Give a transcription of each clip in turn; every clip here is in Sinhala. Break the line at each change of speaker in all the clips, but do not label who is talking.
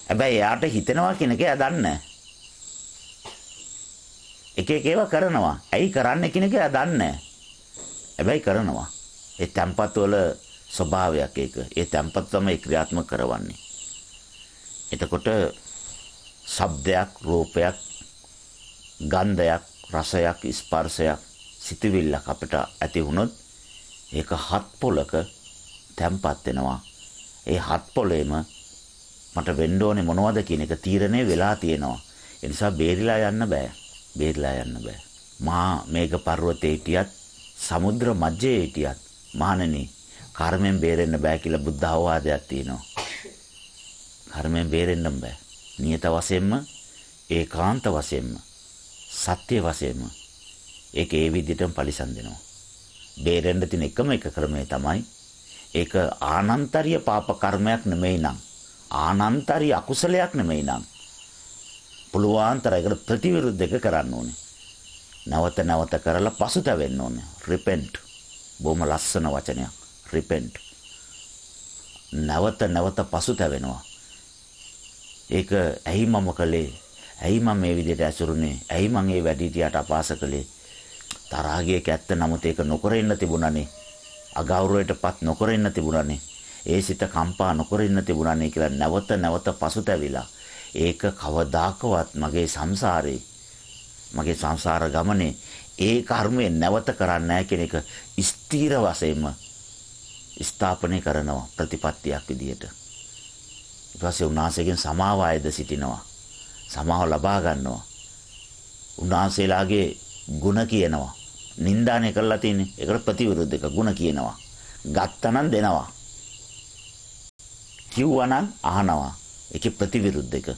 හැබැයි එයාට හිතෙනවා කියන එක එයා දන්නේ නැහැ. එක එක ඒවා කරනවා. ඇයි කරන්නේ කියන එක එයා දන්නේ නැහැ. හැබැයි කරනවා. ඒ tempat වල ස්වභාවයක් ඒක. ඒ tempat තමයි ක්‍රියාත්මක කරවන්නේ. එතකොට ශබ්දයක්, රූපයක්, ගන්ධයක්, රසයක්, ස්පර්ශයක්, සිතවිල්ලක් අපිට ඇති වුණොත් ඒක හත් පොලක tempat වෙනවා. ඒ හත් පොලේම මට වෙන්න ඕනේ මොනවද කියන එක තීරණය වෙලා තියෙනවා. ඒ නිසා බේරිලා යන්න බෑ. බේරිලා යන්න බෑ. මහා මේඝ පර්වතයේ හිටියත් සමුද්‍ර මැජේ හිටියත් මහණෙනි කර්මයෙන් බේරෙන්න බෑ කියලා බුද්ධ අවවාදයක් තියෙනවා. කර්මයෙන් බේරෙන්න බෑ. නියත වශයෙන්ම ඒකාන්ත වශයෙන්ම සත්‍ය වශයෙන්ම ඒක ඒ විදිහටම පරිසම් දෙනවා. බේරෙන්න තියෙන එකම එක ක්‍රමය තමයි ඒක ආනන්තරීය පාප කර්මයක් නෙමෙයි නම් ආනන්තරීය අකුසලයක් නෙමෙයි නම් පුළුවන් තරයකට ප්‍රතිවිරුද්ධ එක කරන්න ඕනේ. නැවත නැවත කරලා පසුතැවෙන්න ඕනේ. repent. බොහොම ලස්සන වචනයක්. repent. නැවත නැවත පසුතැවෙනවා. ඒක ඇයි මම කළේ? ඇයි මම මේ විදිහට ඇසුරුනේ? ඇයි මම මේ වැඩිහිටියට අපහාස කළේ? තරහාගේ කැත්ත නමුත් ඒක නොකර ඉන්න තිබුණානේ. අගෞරවයටපත් නොකර ඉන්න තිබුණානේ. ඒ සිත කම්පා නොකර ඉන්න තිබුණානේ කියලා නැවත නැවත පසුතැවිලා ඒක කවදාකවත් මගේ සංසාර ගමනේ ඒ කර්මය නැවත කරන්නේ නැහැ කියන එක ස්ථීර වශයෙන්ම ස්ථාපනය කරනවා ප්‍රතිපත්තියක් විදියට. ඊට පස්සේ උන්වහන්සේගෙන් සමාව ආයද සිටිනවා. සමාව ලබා ගන්නවා. උන්වහන්සේලාගේ ಗುಣ කියනවා. නින්දානේ කරලා තියෙන්නේ. ඒකට ප්‍රතිවිරුද්ධ එක ಗುಣ කියනවා. ගත්තනම් දෙනවා. කිව්වනම් අහනවා. ඒකේ ප්‍රතිවිරුද්ධ එක.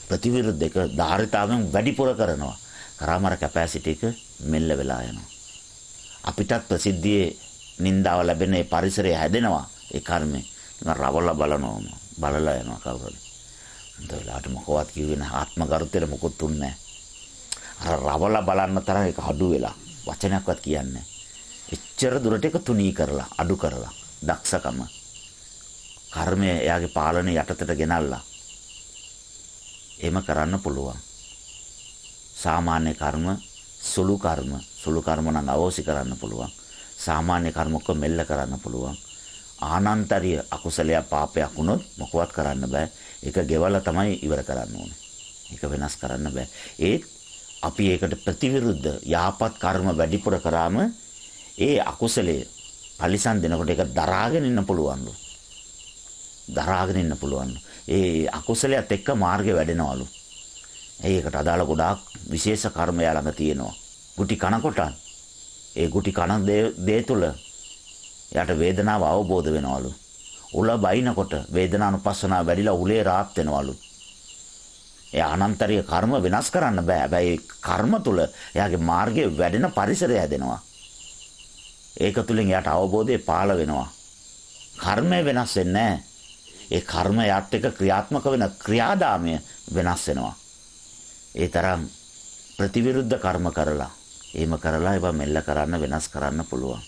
ප්‍රතිවිරුද්ධ එක ධාරිතාවෙන් වැඩිපුර කරනවා. කරාමර කැපැසිටි එක මෙල්ල වෙලා යනවා. අපිටත් ප්‍රසිද්ධියේ නින්දාව ලැබෙන ඒ පරිසරය හැදෙනවා. ඒ කර්මේ. නිකන් රවල බලලා යනවා කවුරුහරි. එතකොට මොකවත් කිව්වේ නැහැ. ආත්මගරුත්වයට මොකුත් තුන්නේ නැහැ. අර රවල බලන්න තරම් ඒක අඩු වෙලා වචනයක්වත් කියන්නේ නැහැ. එච්චර දුරට ඒක තුනී කරලා අඩු කරලා දක්ෂකම කර්මය එයාගේ පාලනය යටතට ගෙනල්ලා එහෙම කරන්න පුළුවන්. සාමාන්‍ය කර්ම සුළු කර්ම නම් අවශ්‍ය කරන්න පුළුවන්. සාමාන්‍ය කර්ම ඔක්කොම මෙල්ල කරන්න පුළුවන්. ආනන්තරීය අකුසලයක් පාපයක් වුණොත් මොකවත් කරන්න බෑ. ඒක ගෙවලා තමයි ඉවර කරන්න ඕනේ. ඒක වෙනස් කරන්න බෑ. ඒත් අපි ඒකට ප්‍රතිවිරුද්ධ යහපත් කර්ම වැඩිපුර කරාම ඒ අකුසලයේ පරිසම් දෙනකොට ඒක දරාගෙන ඉන්න පුළුවන්ලු. දරාගෙන ඉන්න පුළුවන්. ඒ අකුසලයට එක්ක මාර්ගය වැඩෙනවලු. ඒකට අදාළ ගොඩාක් විශේෂ කර්ම යාළඟ තියෙනවා. ගුටි කනකොට ඒ ගුටි කන දේ තුල යාට වේදනාව අවබෝධ වෙනවලු. උල බයිනකොට වේදනානුපස්සනාව වැඩිලා උලේ රාත් වෙනවලු. ඒ අනන්තරීය කර්ම වෙනස් කරන්න බෑ. හැබැයි කර්ම තුල එයාගේ මාර්ගයේ වැඩෙන පරිසරය හැදෙනවා. ඒක තුලින් එයාට අවබෝධය පාළ වෙනවා. කර්මය වෙනස් වෙන්නේ නැහැ. ඒ කර්ම යාත් එක්ක ක්‍රියාත්මක වෙන ක්‍රියාදාමය වෙනස් වෙනවා. ඒ තරම් ප්‍රතිවිරුද්ධ කර්ම කරලා එහෙම කරලා ඒවා මෙල්ල කරන්න වෙනස් කරන්න පුළුවන්.